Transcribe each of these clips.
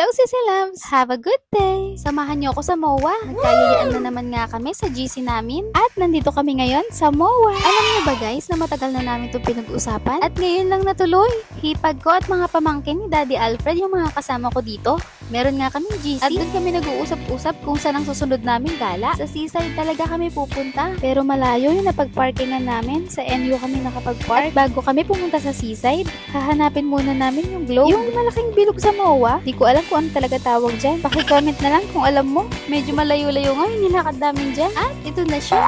Hello, Sisi Loves! Have a good day! Samahan niyo ako sa MOA. Nagkayayaan na naman nga kami sa GC namin. At nandito kami ngayon sa MOA. Alam niyo ba guys na matagal na namin itong pinag-usapan? At ngayon lang natuloy. Hipag ko at mga pamangkin ni Daddy Alfred yung mga kasama ko dito. Meron nga kaming GC. At doon kami nag-uusap-usap kung saan ang susunod namin gala. Sa seaside talaga kami pupunta. Pero malayo yung napag-parkingan namin. Sa NU kami nakapag-park. At bago kami pumunta sa seaside, hahanapin muna namin yung globe. Yung malaking bilog sa MOA. Di ko alam kung ano talaga tawag dyan. Paki-comment na lang kung alam mo. Medyo malayo-layo nga yung nilakad namin dyan. At ito na siya.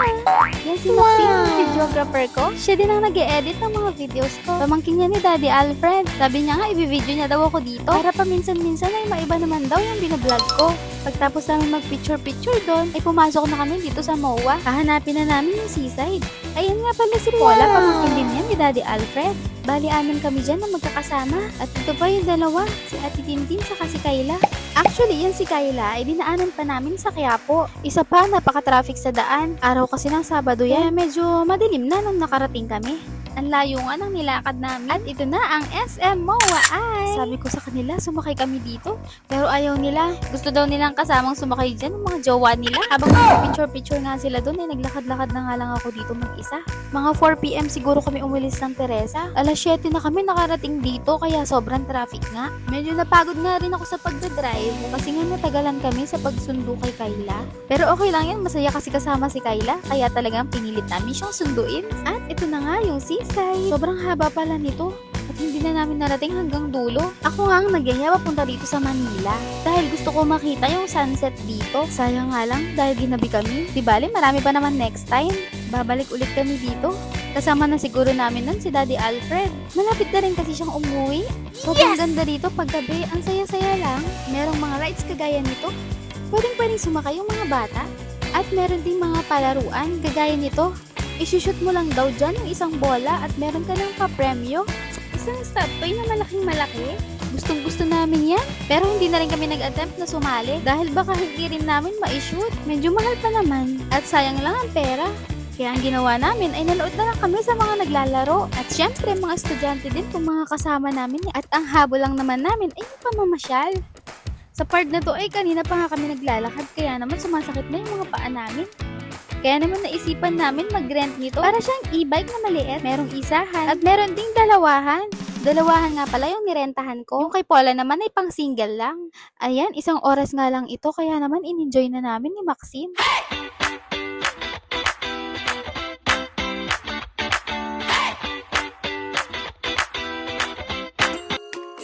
Yan si Maxine, yung videographer ko. Siya din ang nag-e-edit ng mga videos ko. Pamangkin niya ni Daddy Alfred. Sabi niya nga, i-video niya daw ako dito. Para paminsan-minsan ay maiba naman daw yung binablog ko. Pagtapos namin mag-picture-picture doon, ay pumasok na kami dito sa MOA. Hahanapin na namin yung seaside. Ayan nga pala si Paula, pamangkin din yan ni Daddy Alfred. Bali, anim kami dyan na magkakasama. At ito pa yung dalawa, si Ate Tintin saka si Kayla. Actually, yan si Kayla ay dinaanan pa namin sa Quiapo. Isa pa, napaka-traffic sa daan. Araw kasi ng Sabado yan. Kaya medyo madilim na nung nakarating kami. Ang layo nga ng nilakad namin. At ito na ang SM MOA ay. Sabi ko sa kanila, sumakay kami dito. Pero ayaw nila. Gusto daw nilang kasamang sumakay dyan, ng mga jowa nila. Habang picture-picture nga sila doon, ay naglakad-lakad na nga lang ako dito mag-isa. Mga 4 PM siguro kami umalis ng Teresa. Alas 7 na kami nakarating dito, kaya sobrang traffic nga. Medyo napagod nga rin ako sa pagdadrive. Kasi nga natagalan kami sa pagsundo kay Kayla. Pero okay lang yan, masaya kasi kasama si Kayla. Kaya talagang pinilit namin siyang sunduin. At ito na nga yung seaside. Sobrang haba pala nito. At hindi na namin narating hanggang dulo. Ako nga ang nagyaya papunta dito sa Manila. Dahil gusto ko makita yung sunset dito. Sayang nga lang dahil ginabi kami. Di bali, marami pa naman next time. Babalik ulit kami dito. Kasama na siguro namin nun si Daddy Alfred. Malapit na rin kasi siyang umuwi. Sobrang ganda dito paggabi. Ang saya-saya lang. Merong mga rides kagaya nito. Pwedeng sumakay yung mga bata. At meron ding mga palaruan kagaya nito. Isushoot mo lang daw dyan yung isang bola at meron ka ng papremyo. Isang stop toy na malaking malaki. Gustong gusto namin yan. Pero hindi na rin kami nag-attempt na sumali dahil baka hindi rin namin ma-shoot. Medyo mahal pa naman. At sayang lang ang pera. Kaya ang ginawa namin ay nanood na lang kami sa mga naglalaro. At syempre mga estudyante din kung mga kasama namin. At ang habol lang naman namin ay yung pamamasyal. Sa part na to ay kanina pa nga kami naglalakad kaya naman sumasakit na yung mga paa namin. Kaya naman naisipan namin mag-rent nito. Para siyang e-bike na maliit. Merong isahan. At meron ding dalawahan. Dalawahan nga pala yung nirentahan ko. Yung kay Paula naman ay pang single lang. Ayan, 1 oras nga lang ito. Kaya naman in-enjoy na namin ni Maxine.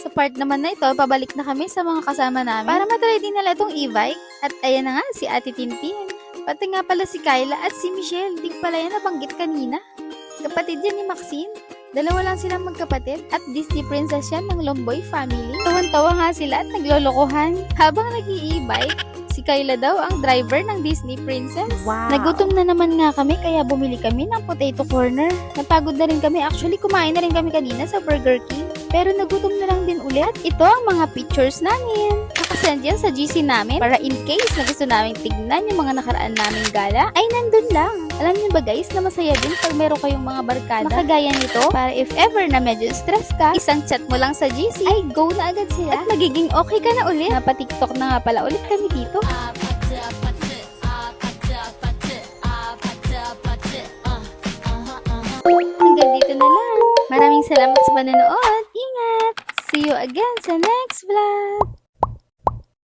Sa part naman na ito, pabalik na kami sa mga kasama namin. Para matry din nila itong e-bike. At ayan na nga, si Ate Tintin. Pati nga pala si Kayla at si Michelle. Di pala yan nabanggit kanina. Kapatid yan ni Maxine. Dalawa lang silang magkapatid. At Disney princess yan ng Lomboy family. Tawan-tawa nga sila at naglolokohan. Habang nag-i-e-bike, si Kayla daw ang driver ng Disney princess. Wow. Nagutom na naman nga kami kaya bumili kami ng potato corner. Napagod na rin kami. Actually, kumain na rin kami kanina sa Burger King. Pero nagutom na lang din ulit. At ito ang mga pictures namin. Nakasend yan sa GC namin para in case na gusto namin tignan yung mga nakaraan naming gala, ay nandun lang. Alam niyo ba guys na masaya din pag meron kayong mga barkada makagaya nito para if ever na medyo stress ka, isang chat mo lang sa GC, ay go na agad sila at magiging okay ka na ulit. Napa-TikTok na nga pala ulit kami dito. Hanggang dito na lang. Maraming salamat sa panonood. Ingat! See you again sa next vlog!